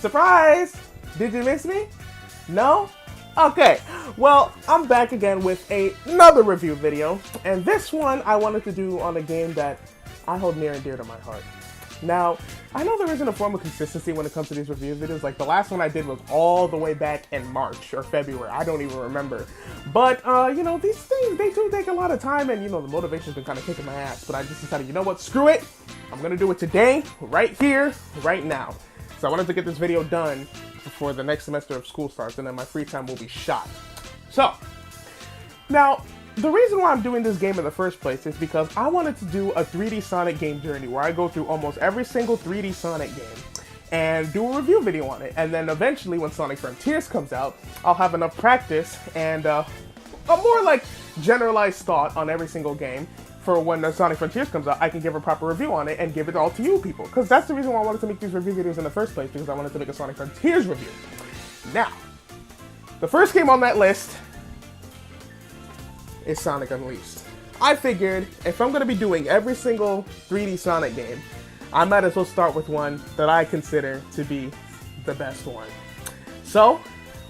Surprise! Did you miss me? No? Okay, well, I'm back again with another review video, and this one I wanted to do on a game that I hold near and dear to my heart. Now, I know there isn't a form of consistency when it comes to these review videos. Like, the last one I did was all the way back in March or February. I don't even remember. But, you know, these things, they do take a lot of time, and, you know, the motivation's been kind of kicking my ass. But I just decided, you know what, screw it. I'm gonna do it today, right here, right now. So I wanted to get this video done before the next semester of school starts, and then my free time will be shot. So, now, the reason why I'm doing this game in the first place is because I wanted to do a 3D Sonic game journey where I go through almost every single 3D Sonic game and do a review video on it. And then eventually when Sonic Frontiers comes out, I'll have enough practice and a more like generalized thought on every single game for when the Sonic Frontiers comes out, I can give a proper review on it and give it all to you people. Because that's the reason why I wanted to make these review videos in the first place, because I wanted to make a Sonic Frontiers review. Now, the first game on that list is Sonic Unleashed. I figured if I'm going to be doing every single 3D Sonic game, I might as well start with one that I consider to be the best one. So,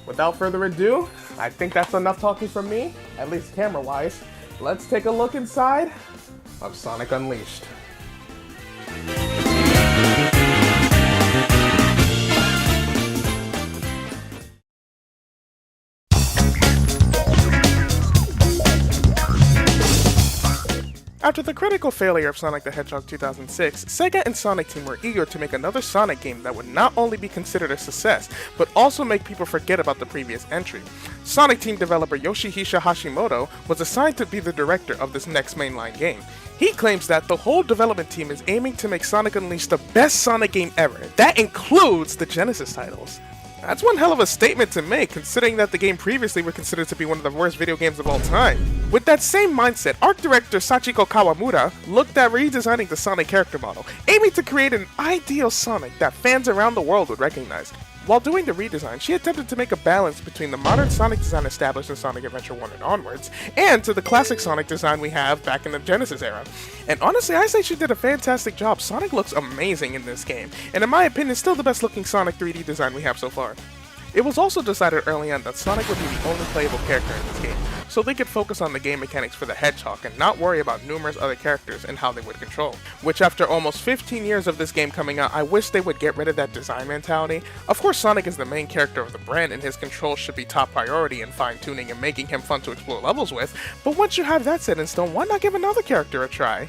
without further ado, I think that's enough talking from me, at least camera-wise. Let's take a look inside of Sonic Unleashed. After the critical failure of Sonic the Hedgehog 2006, Sega and Sonic Team were eager to make another Sonic game that would not only be considered a success, but also make people forget about the previous entry. Sonic Team developer Yoshihisa Hashimoto was assigned to be the director of this next mainline game. He claims that the whole development team is aiming to make Sonic Unleashed the best Sonic game ever. That includes the Genesis titles. That's one hell of a statement to make, considering that the game previously was considered to be one of the worst video games of all time. With that same mindset, art director Sachiko Kawamura looked at redesigning the Sonic character model, aiming to create an ideal Sonic that fans around the world would recognize. While doing the redesign, she attempted to make a balance between the modern Sonic design established in Sonic Adventure 1 and onwards, and to the classic Sonic design we have back in the Genesis era. And honestly, I say she did a fantastic job. Sonic looks amazing in this game, and in my opinion, still the best looking Sonic 3D design we have so far. It was also decided early on that Sonic would be the only playable character in this game, so they could focus on the game mechanics for the Hedgehog and not worry about numerous other characters and how they would control. Which, after almost 15 years of this game coming out, I wish they would get rid of that design mentality. Of course, Sonic is the main character of the brand and his control should be top priority in fine-tuning and making him fun to explore levels with, but once you have that set in stone, why not give another character a try?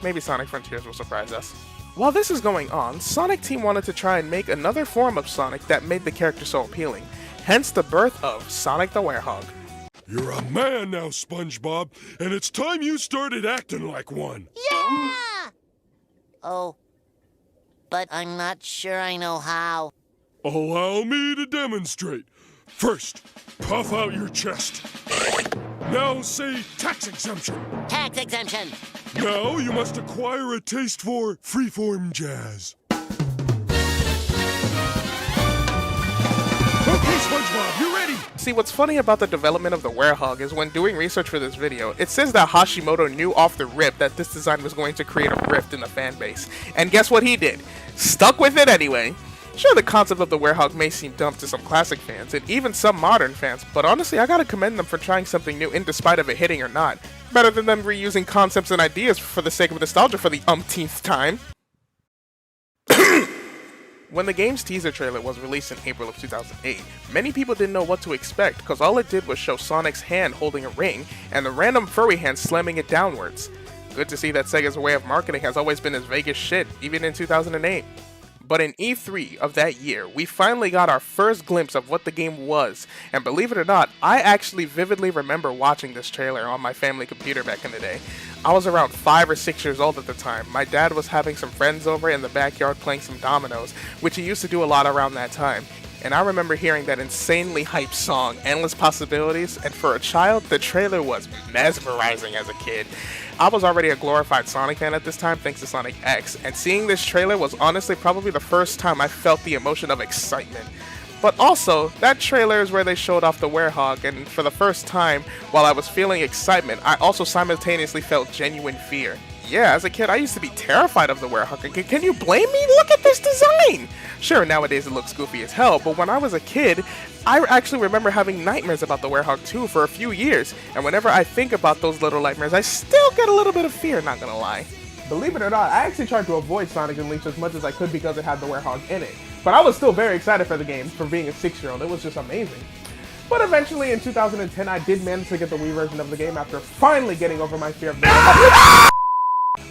Maybe Sonic Frontiers will surprise us. While this is going on, Sonic Team wanted to try and make another form of Sonic that made the character so appealing, hence the birth of Sonic the Werehog. You're a man now, SpongeBob, and it's time you started acting like one. Yeah! Oh, but I'm not sure I know how. Allow me to demonstrate. First, puff out your chest. Now say tax exemption. Tax exemption. Now you must acquire a taste for freeform jazz. Okay, SpongeBob, you ready? See, what's funny about the development of the Werehog is when doing research for this video, it says that Hashimoto knew off the rip that this design was going to create a rift in the fan base. And guess what he did? Stuck with it anyway. Sure, the concept of the Werehog may seem dumb to some classic fans, and even some modern fans, but honestly, I gotta commend them for trying something new in despite of it hitting or not. Better than them reusing concepts and ideas for the sake of nostalgia for the umpteenth time. When the game's teaser trailer was released in April of 2008, many people didn't know what to expect because all it did was show Sonic's hand holding a ring and the random furry hand slamming it downwards. Good to see that Sega's way of marketing has always been as vague as shit, even in 2008. But in E3 of that year, we finally got our first glimpse of what the game was, and believe it or not, I actually vividly remember watching this trailer on my family computer back in the day. I was around 5 or 6 years old at the time. My dad was having some friends over in the backyard playing some dominoes, which he used to do a lot around that time. And I remember hearing that insanely hyped song, Endless Possibilities, and for a child, the trailer was mesmerizing as a kid. I was already a glorified Sonic fan at this time thanks to Sonic X, and seeing this trailer was honestly probably the first time I felt the emotion of excitement. But also, that trailer is where they showed off the Werehog, and for the first time, while I was feeling excitement, I also simultaneously felt genuine fear. Yeah, as a kid, I used to be terrified of the Werehog. Can you blame me? Look at this design! Sure, nowadays it looks goofy as hell, but when I was a kid, I actually remember having nightmares about the Werehog 2 for a few years, and whenever I think about those little nightmares, I still get a little bit of fear, not gonna lie. Believe it or not, I actually tried to avoid Sonic Unleashed as much as I could because it had the Werehog in it. But I was still very excited for the game, for being a 6-year-old, it was just amazing. But eventually, in 2010, I did manage to get the Wii version of the game after finally getting over my fear of the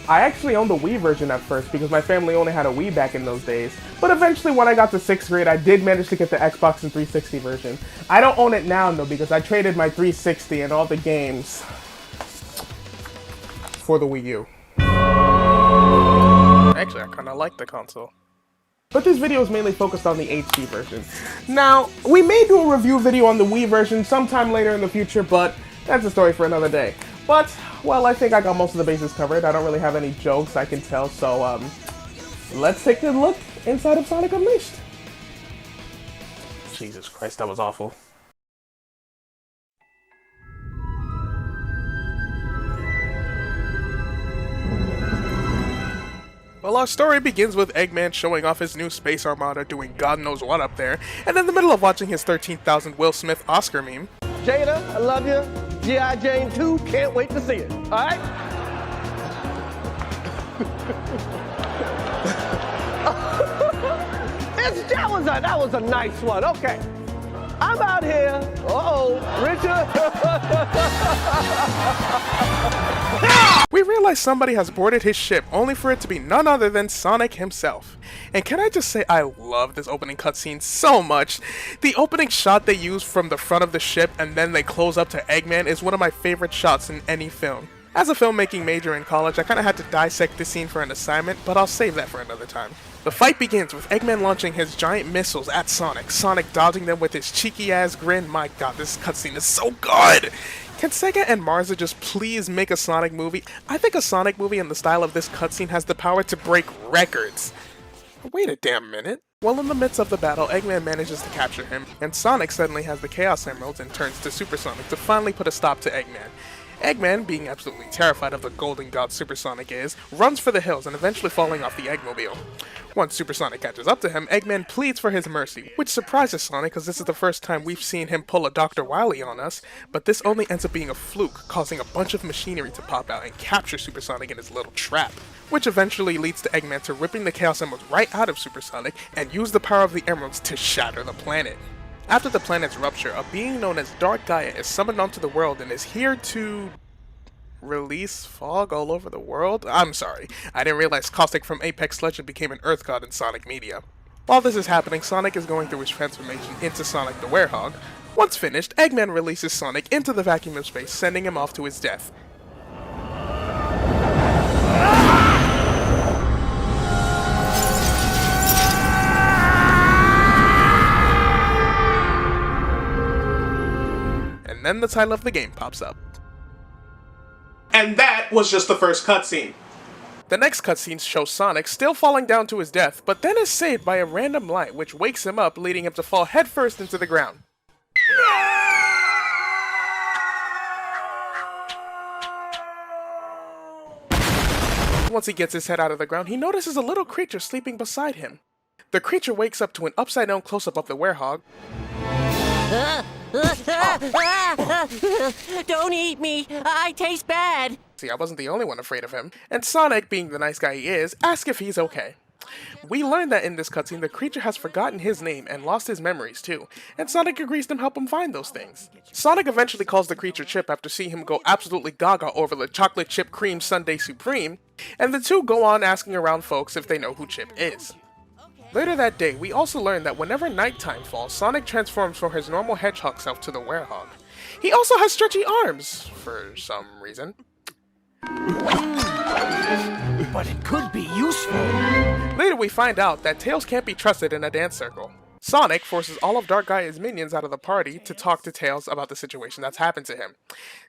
I actually owned the Wii version at first because my family only had a Wii back in those days. But eventually, when I got to 6th grade, I did manage to get the Xbox and 360 version. I don't own it now, though, because I traded my 360 and all the games for the Wii U. Actually, I kind of like the console. But this video is mainly focused on the HD version. Now, we may do a review video on the Wii version sometime later in the future, but that's a story for another day. But, well, I think I got most of the bases covered. I don't really have any jokes I can tell, so, let's take a look inside of Sonic Unleashed. Jesus Christ, that was awful. Well, our story begins with Eggman showing off his new space armada doing God knows what up there, and in the middle of watching his 13,000 Will Smith Oscar meme. Jada, I love you. G.I. Jane 2, can't wait to see it. All right? that was a nice one. Okay. I'm out here. Richard. We realize somebody has boarded his ship, only for it to be none other than Sonic himself. And can I just say I love this opening cutscene so much. The opening shot they use from the front of the ship and then they close up to Eggman is one of my favorite shots in any film. As a filmmaking major in college, I kinda had to dissect this scene for an assignment, but I'll save that for another time. The fight begins with Eggman launching his giant missiles at Sonic, Sonic dodging them with his cheeky ass grin. My god, this cutscene is so good! Can Sega and Marza just please make a Sonic movie? I think a Sonic movie in the style of this cutscene has the power to break records. Wait a damn minute. Well, in the midst of the battle, Eggman manages to capture him, and Sonic suddenly has the Chaos Emeralds and turns to Super Sonic to finally put a stop to Eggman. Eggman, being absolutely terrified of the golden god Super Sonic is, runs for the hills and eventually falling off the Eggmobile. Once Super Sonic catches up to him, Eggman pleads for his mercy, which surprises Sonic because this is the first time we've seen him pull a Dr. Wily on us, but this only ends up being a fluke, causing a bunch of machinery to pop out and capture Super Sonic in his little trap, which eventually leads to Eggman to ripping the Chaos Emeralds right out of Super Sonic and use the power of the Emeralds to shatter the planet. After the planet's rupture, a being known as Dark Gaia is summoned onto the world and is here to release fog all over the world? I'm sorry, I didn't realize Caustic from Apex Legend became an Earth God in Sonic media. While this is happening, Sonic is going through his transformation into Sonic the Werehog. Once finished, Eggman releases Sonic into the vacuum of space, sending him off to his death. And then the title of the game pops up. And that was just the first cutscene. The next cutscene shows Sonic still falling down to his death, but then is saved by a random light which wakes him up, leading him to fall headfirst into the ground. Once he gets his head out of the ground, he notices a little creature sleeping beside him. The creature wakes up to an upside-down close-up of the Werehog. Don't eat me! I taste bad! See, I wasn't the only one afraid of him. And Sonic, being the nice guy he is, asks if he's okay. We learn that in this cutscene, the creature has forgotten his name and lost his memories too, and Sonic agrees to help him find those things. Sonic eventually calls the creature Chip after seeing him go absolutely gaga over the chocolate chip cream sundae supreme, and the two go on asking around folks if they know who Chip is. Later that day, we also learn that whenever nighttime falls, Sonic transforms from his normal hedgehog self to the Werehog. He also has stretchy arms, for some reason. But it could be useful. Later we find out that Tails can't be trusted in a dance circle. Sonic forces all of Dark Gaia's minions out of the party to talk to Tails about the situation that's happened to him.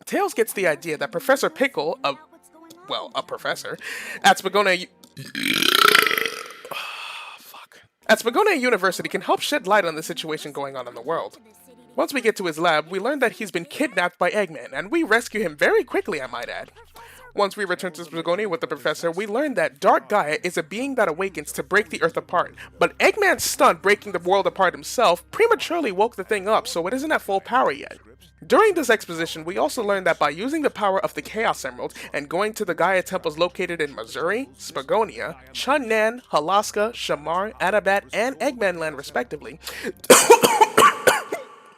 Tails gets the idea that Professor Pickle, a professor, at Spagonia University can help shed light on the situation going on in the world. Once we get to his lab, we learn that he's been kidnapped by Eggman, and we rescue him very quickly, I might add. Once we return to Spagonia with the professor, we learn that Dark Gaia is a being that awakens to break the Earth apart, but Eggman's stunt breaking the world apart himself prematurely woke the thing up, so it isn't at full power yet. During this exposition, we also learn that by using the power of the Chaos Emerald and going to the Gaia temples located in Missouri, Spagonia, Chunnan, Halaska, Shamar, Anabat, and Eggman Land respectively,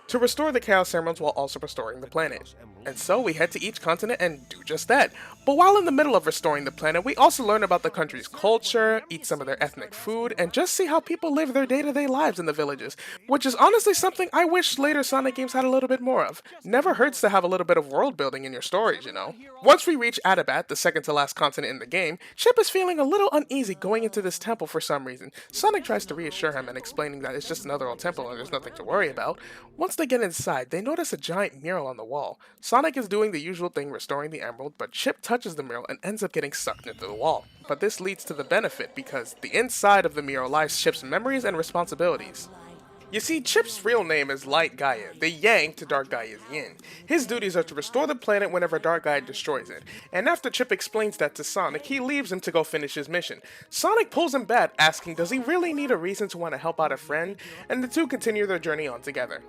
to restore the Chaos Emeralds while also restoring the planet. And so we head to each continent and do just that. But while in the middle of restoring the planet, we also learn about the country's culture, eat some of their ethnic food, and just see how people live their day-to-day lives in the villages, which is honestly something I wish later Sonic games had a little bit more of. Never hurts to have a little bit of world building in your stories, you know. Once we reach Adabat, the second to last continent in the game, Chip is feeling a little uneasy going into this temple for some reason. Sonic tries to reassure him and explaining that it's just another old temple and there's nothing to worry about. Once they get inside, they notice a giant mural on the wall. Sonic is doing the usual thing, restoring the emerald, but Chip touches the mural and ends up getting sucked into the wall. But this leads to the benefit because the inside of the mural lies Chip's memories and responsibilities. You see, Chip's real name is Light Gaia, the Yang to Dark Gaia's Yin. His duties are to restore the planet whenever Dark Gaia destroys it, and after Chip explains that to Sonic, he leaves him to go finish his mission. Sonic pulls him back, asking does he really need a reason to want to help out a friend, and the two continue their journey on together.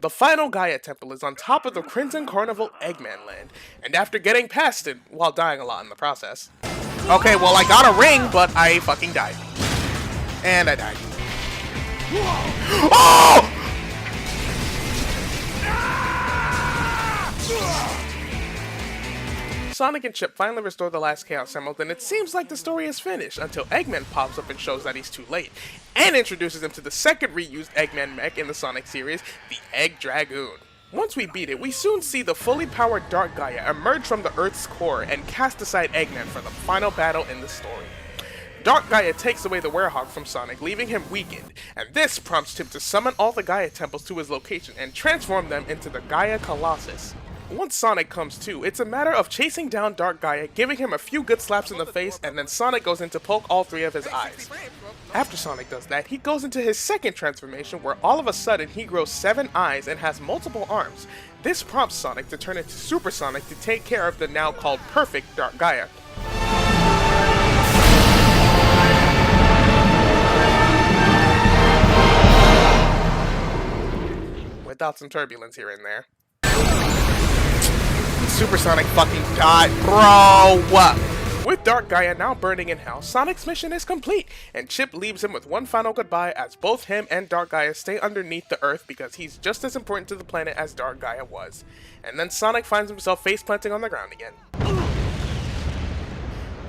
The final Gaia Temple is on top of the Crimson Carnival Eggman Land, and after getting past it, while dying a lot in the process. Okay, well I got a ring, but I fucking died. And I died. Oh! Sonic and Chip finally restore the last Chaos Emerald, and it seems like the story is finished until Eggman pops up and shows that he's too late, and introduces him to the second reused Eggman mech in the Sonic series, the Egg Dragoon. Once we beat it, we soon see the fully powered Dark Gaia emerge from the Earth's core and cast aside Eggman for the final battle in the story. Dark Gaia takes away the Werehog from Sonic, leaving him weakened, and this prompts him to summon all the Gaia temples to his location and transform them into the Gaia Colossus. Once Sonic comes to, it's a matter of chasing down Dark Gaia, giving him a few good slaps in the face, and then Sonic goes in to poke all three of his eyes. After Sonic does that, he goes into his second transformation where all of a sudden he grows 7 eyes and has multiple arms. This prompts Sonic to turn into Super Sonic to take care of the now called perfect Dark Gaia. Without some turbulence here and there. Super Sonic fucking died, bro! With Dark Gaia now burning in hell, Sonic's mission is complete, and Chip leaves him with one final goodbye as both him and Dark Gaia stay underneath the Earth because he's just as important to the planet as Dark Gaia was. And then Sonic finds himself face planting on the ground again.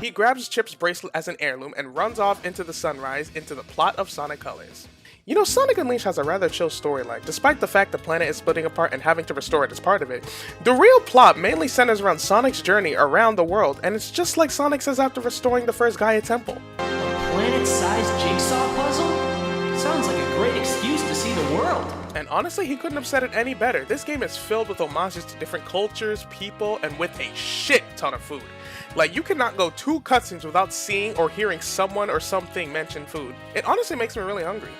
He grabs Chip's bracelet as an heirloom and runs off into the sunrise into the plot of Sonic Colors. You know, Sonic Unleashed has a rather chill storyline, despite the fact the planet is splitting apart and having to restore it as part of it. The real plot mainly centers around Sonic's journey around the world, and it's just like Sonic says after restoring the first Gaia Temple. A planet-sized jigsaw puzzle? Sounds like a great excuse to see the world. And honestly, he couldn't have said it any better. This game is filled with homages to different cultures, people, and with a shit ton of food. Like, you cannot go 2 cutscenes without seeing or hearing someone or something mention food. It honestly makes me really hungry.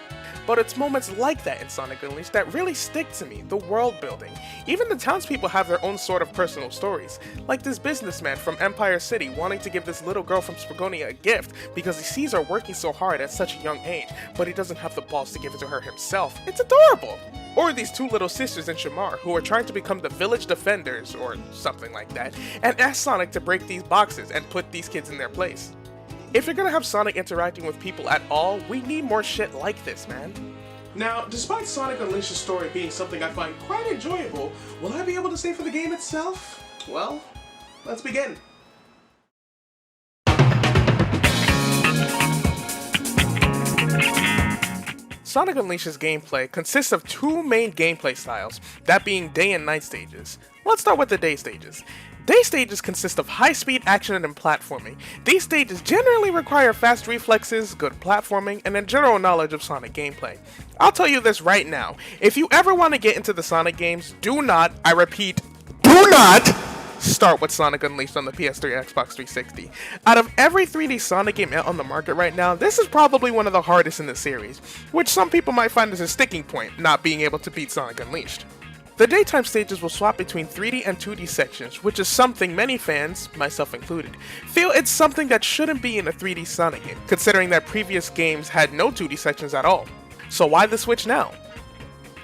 But it's moments like that in Sonic Unleashed that really stick to me, the world building. Even the townspeople have their own sort of personal stories, like this businessman from Empire City wanting to give this little girl from Spagonia a gift because he sees her working so hard at such a young age, but he doesn't have the balls to give it to her himself. It's adorable! Or these 2 little sisters in Shamar who are trying to become the village defenders, or something like that, and ask Sonic to break these boxes and put these kids in their place. If you're gonna have Sonic interacting with people at all, we need more shit like this, man. Now, despite Sonic Unleashed's story being something I find quite enjoyable, will I be able to stay for the game itself? Well, let's begin. Sonic Unleashed's gameplay consists of 2 main gameplay styles, that being day and night stages. Let's start with the day stages. Day stages consist of high-speed action and platforming. These stages generally require fast reflexes, good platforming, and a general knowledge of Sonic gameplay. I'll tell you this right now, if you ever want to get into the Sonic games, do not, I repeat, do not start with Sonic Unleashed on the PS3 and Xbox 360. Out of every 3D Sonic game out on the market right now, this is probably one of the hardest in the series, which some people might find as a sticking point, not being able to beat Sonic Unleashed. The daytime stages will swap between 3D and 2D sections, which is something many fans, myself included, feel it's something that shouldn't be in a 3D Sonic game, considering that previous games had no 2D sections at all. So why the switch now?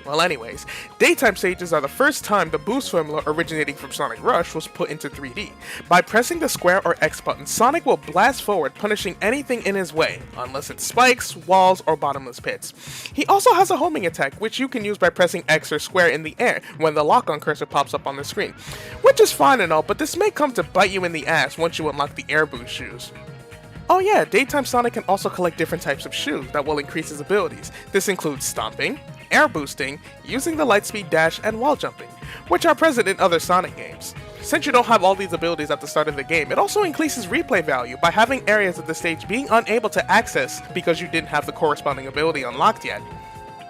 Well anyways, daytime stages are the first time the boost formula originating from Sonic Rush was put into 3D. By pressing the square or X button, Sonic will blast forward, punishing anything in his way, unless it's spikes, walls, or bottomless pits. He also has a homing attack, which you can use by pressing X or square in the air when the lock-on cursor pops up on the screen. Which is fine and all, but this may come to bite you in the ass once you unlock the air boost shoes. Oh yeah, daytime Sonic can also collect different types of shoes that will increase his abilities. This includes stomping, air boosting, using the lightspeed dash, and wall jumping, which are present in other Sonic games. Since you don't have all these abilities at the start of the game, it also increases replay value by having areas of the stage being unable to access because you didn't have the corresponding ability unlocked yet.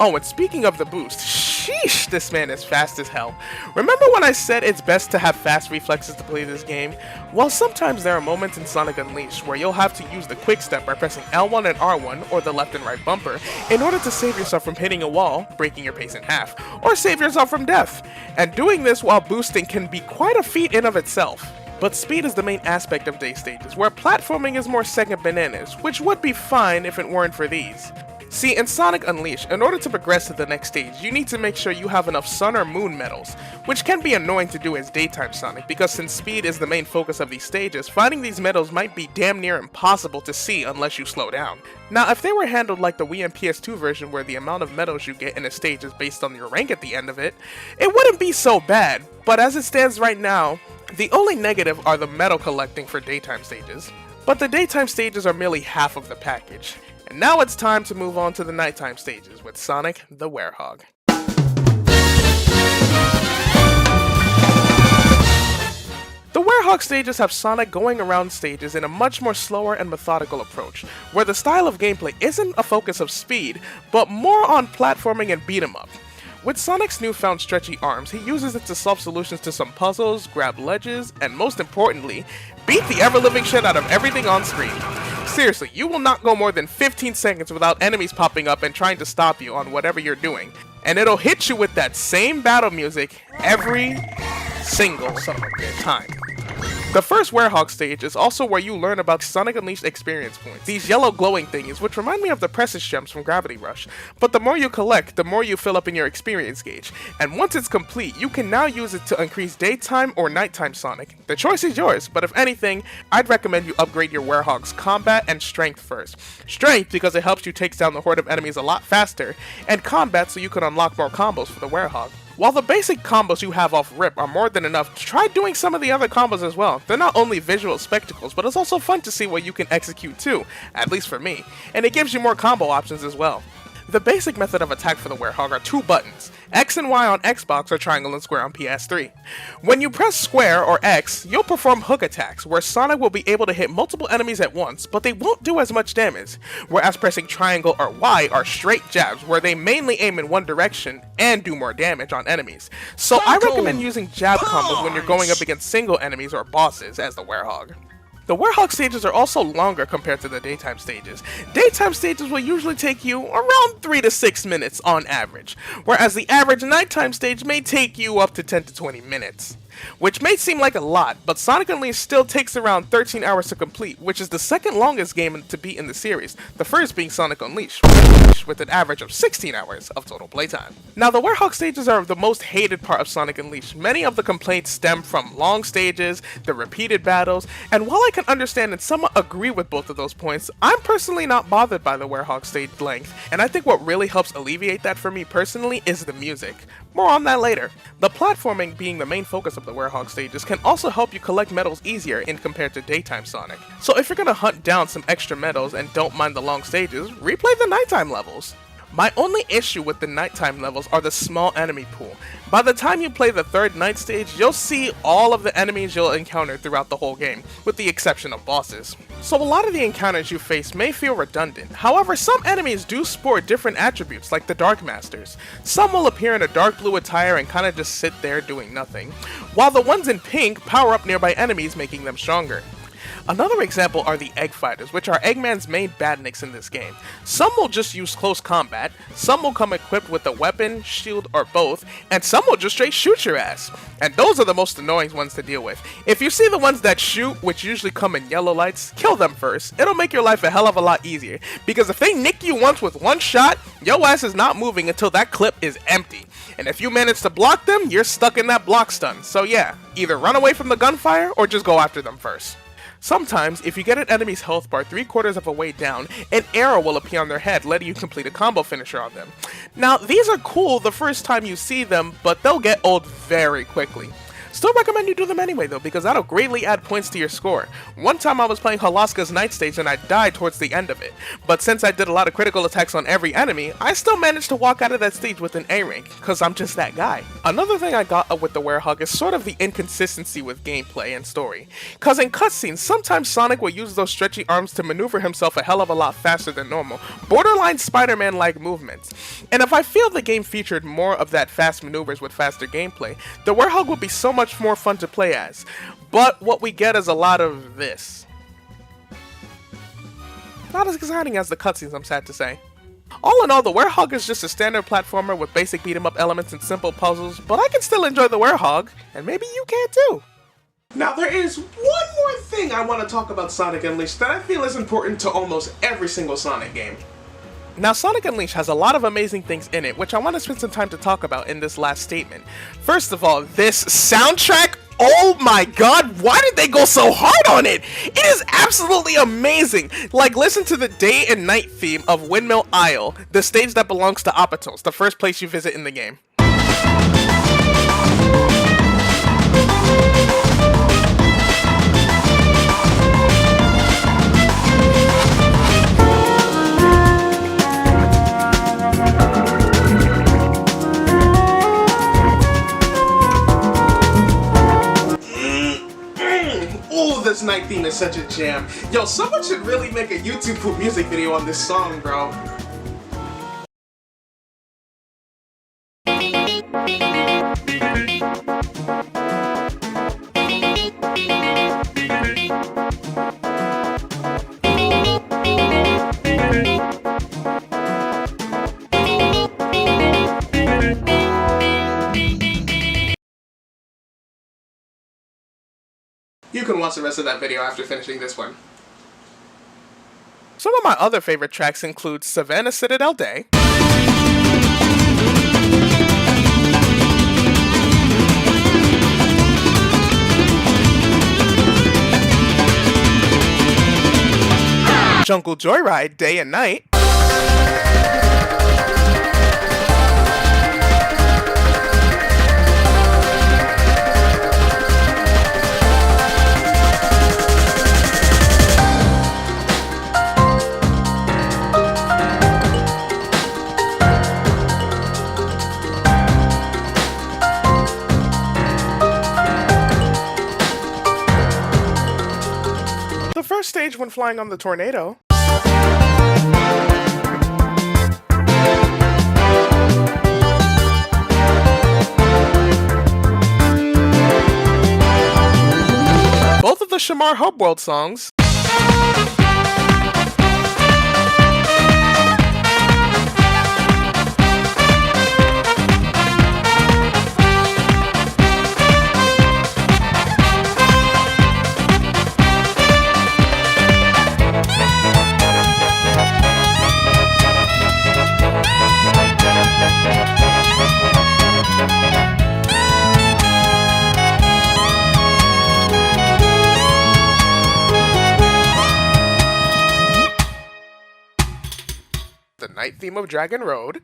Oh, and speaking of the boost, sheesh, this man is fast as hell. Remember when I said it's best to have fast reflexes to play this game? Well, sometimes there are moments in Sonic Unleashed where you'll have to use the quick step by pressing L1 and R1, or the left and right bumper, in order to save yourself from hitting a wall, breaking your pace in half, or save yourself from death. And doing this while boosting can be quite a feat in of itself. But speed is the main aspect of day stages, where platforming is more second bananas, which would be fine if it weren't for these. See, in Sonic Unleashed, in order to progress to the next stage, you need to make sure you have enough Sun or Moon medals, which can be annoying to do as daytime Sonic, because since speed is the main focus of these stages, finding these medals might be damn near impossible to see unless you slow down. Now, if they were handled like the Wii and PS2 version where the amount of medals you get in a stage is based on your rank at the end of it, it wouldn't be so bad, but as it stands right now, the only negative are the medal collecting for daytime stages. But the daytime stages are merely half of the package. And now it's time to move on to the nighttime stages with Sonic the Werehog. The Werehog stages have Sonic going around stages in a much more slower and methodical approach, where the style of gameplay isn't a focus of speed, but more on platforming and beat 'em up. With Sonic's newfound stretchy arms, he uses it to solve solutions to some puzzles, grab ledges, and most importantly, beat the ever-living shit out of everything on screen. Seriously, you will not go more than 15 seconds without enemies popping up and trying to stop you on whatever you're doing. And it'll hit you with that same battle music every single time. The first Werehog stage is also where you learn about Sonic Unleashed experience points, these yellow glowing thingies which remind me of the Precious Gems from Gravity Rush, but the more you collect, the more you fill up in your experience gauge, and once it's complete, you can now use it to increase daytime or nighttime Sonic. The choice is yours, but if anything, I'd recommend you upgrade your Werehog's combat and strength first. Strength because it helps you take down the horde of enemies a lot faster, and combat so you can unlock more combos for the Werehog. While the basic combos you have off rip are more than enough, try doing some of the other combos as well. They're not only visual spectacles, but it's also fun to see what you can execute too, at least for me, and it gives you more combo options as well. The basic method of attack for the Werehog are two buttons, X and Y on Xbox or triangle and square on PS3. When you press square or X, you'll perform hook attacks, where Sonic will be able to hit multiple enemies at once, but they won't do as much damage, whereas pressing triangle or Y are straight jabs, where they mainly aim in one direction and do more damage on enemies. So I recommend using jab combos when you're going up against single enemies or bosses as the Werehog. The Werehog stages are also longer compared to the daytime stages. Daytime stages will usually take you around 3 to 6 minutes on average, whereas the average nighttime stage may take you up to 10 to 20 minutes. Which may seem like a lot, but Sonic Unleashed still takes around 13 hours to complete, which is the second longest game to beat in the series, the first being Sonic Unleashed, with an average of 16 hours of total playtime. Now, the Werehog stages are the most hated part of Sonic Unleashed. Many of the complaints stem from long stages, the repeated battles, and while I can understand and somewhat agree with both of those points, I'm personally not bothered by the Werehog stage length, and I think what really helps alleviate that for me personally is the music. More on that later. The platforming being the main focus of the Werehog stages can also help you collect medals easier in compared to daytime Sonic. So if you're gonna hunt down some extra medals and don't mind the long stages, replay the nighttime levels. My only issue with the nighttime levels are the small enemy pool. By the time you play the third night stage, you'll see all of the enemies you'll encounter throughout the whole game, with the exception of bosses. So a lot of the encounters you face may feel redundant. However, some enemies do sport different attributes, like the Dark Masters. Some will appear in a dark blue attire and kinda just sit there doing nothing, while the ones in pink power up nearby enemies, making them stronger. Another example are the Egg Fighters, which are Eggman's main badniks in this game. Some will just use close combat, some will come equipped with a weapon, shield, or both, and some will just straight shoot your ass. And those are the most annoying ones to deal with. If you see the ones that shoot, which usually come in yellow lights, kill them first. It'll make your life a hell of a lot easier, because if they nick you once with one shot, your ass is not moving until that clip is empty. And if you manage to block them, you're stuck in that block stun. So yeah, either run away from the gunfire or just go after them first. Sometimes, if you get an enemy's health bar 3/4 of a way down, an arrow will appear on their head, letting you complete a combo finisher on them. Now, these are cool the first time you see them, but they'll get old very quickly. Still recommend you do them anyway though, because that'll greatly add points to your score. One time I was playing Halaska's Night Stage and I died towards the end of it, but since I did a lot of critical attacks on every enemy, I still managed to walk out of that stage with an A rank, cause I'm just that guy. Another thing I got up with the Werehog is sort of the inconsistency with gameplay and story. Cause in cutscenes, sometimes Sonic will use those stretchy arms to maneuver himself a hell of a lot faster than normal, borderline Spider-Man-like movements. And if I feel the game featured more of that fast maneuvers with faster gameplay, the Werehog would be so much more fun to play as. But what we get is a lot of this. Not as exciting as the cutscenes, I'm sad to say. All in all, the Werehog is just a standard platformer with basic beat-em-up elements and simple puzzles, but I can still enjoy the Werehog, and maybe you can too. Now there is one more thing I want to talk about Sonic Unleashed that I feel is important to almost every single Sonic game. Now, Sonic Unleashed has a lot of amazing things in it, which I want to spend some time to talk about in this last statement. First of all, this soundtrack, oh my god, why did they go so hard on it? It is absolutely amazing! Like, listen to the day and night theme of Windmill Isle, the stage that belongs to Apatos, the first place you visit in the game. This night theme is such a jam. Yo, someone should really make a YouTube music video on this song, bro. You can watch the rest of that video after finishing this one. Some of my other favorite tracks include Savannah Citadel Day, Jungle Joyride Day and Night, the first stage when flying on the tornado, both of the Shamar Hub World songs, the night theme of Dragon Road,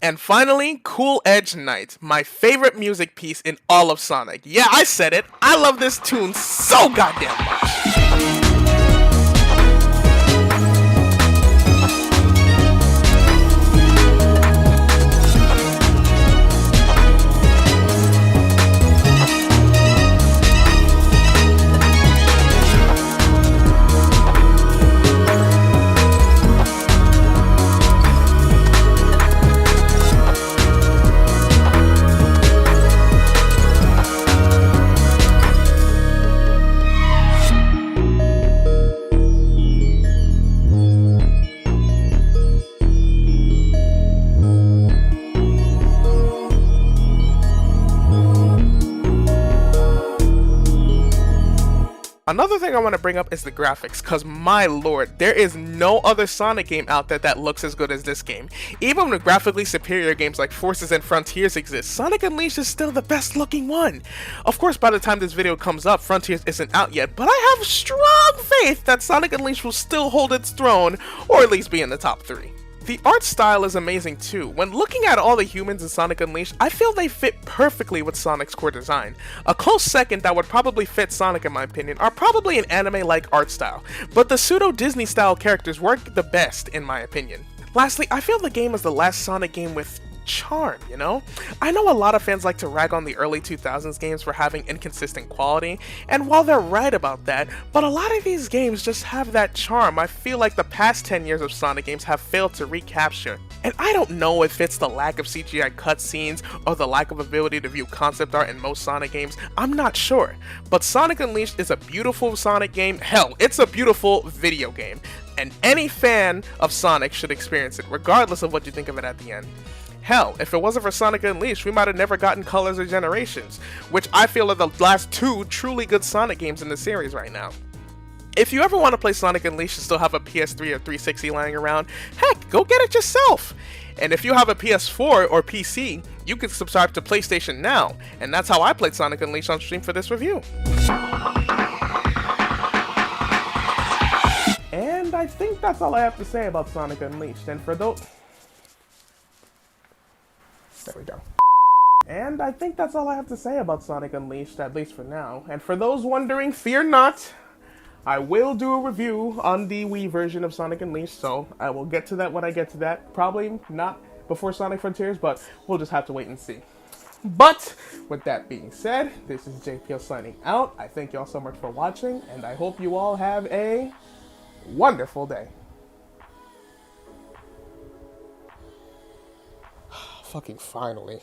and finally, Cool Edge Night, my favorite music piece in all of Sonic. Yeah, I said it, I love this tune so goddamn much. Another thing I want to bring up is the graphics, cause my lord, there is no other Sonic game out there that looks as good as this game. Even when graphically superior games like Forces and Frontiers exist, Sonic Unleashed is still the best looking one. Of course, by the time this video comes up, Frontiers isn't out yet, but I have strong faith that Sonic Unleashed will still hold its throne, or at least be in the top 3. The art style is amazing too. When looking at all the humans in Sonic Unleashed, I feel they fit perfectly with Sonic's core design. A close second that would probably fit Sonic in my opinion are probably an anime-like art style, but the pseudo-Disney style characters work the best in my opinion. Lastly, I feel the game is the last Sonic game with charm, you know? I know a lot of fans like to rag on the early 2000s games for having inconsistent quality, and while they're right about that, but a lot of these games just have that charm I feel like the past 10 years of Sonic games have failed to recapture. And I don't know if it's the lack of CGI cutscenes or the lack of ability to view concept art in most Sonic games, I'm not sure. But Sonic Unleashed is a beautiful Sonic game, hell, it's a beautiful video game, and any fan of Sonic should experience it, regardless of what you think of it at the end. Hell, if it wasn't for Sonic Unleashed, we might have never gotten Colors or Generations, which I feel are the last 2 truly good Sonic games in the series right now. If you ever want to play Sonic Unleashed and still have a PS3 or 360 lying around, heck, go get it yourself! And if you have a PS4 or PC, you can subscribe to PlayStation Now, and that's how I played Sonic Unleashed on stream for this review. And I think that's all I have to say about Sonic Unleashed, and for those... There we go. And I think that's all I have to say about Sonic Unleashed, at least for now. And for those wondering, fear not, I will do a review on the Wii version of Sonic Unleashed, so I will get to that when I get to that. Probably not before Sonic Frontiers, but we'll just have to wait and see. But, with that being said, this is JPL signing out. I thank y'all so much for watching, and I hope you all have a wonderful day. Fucking finally.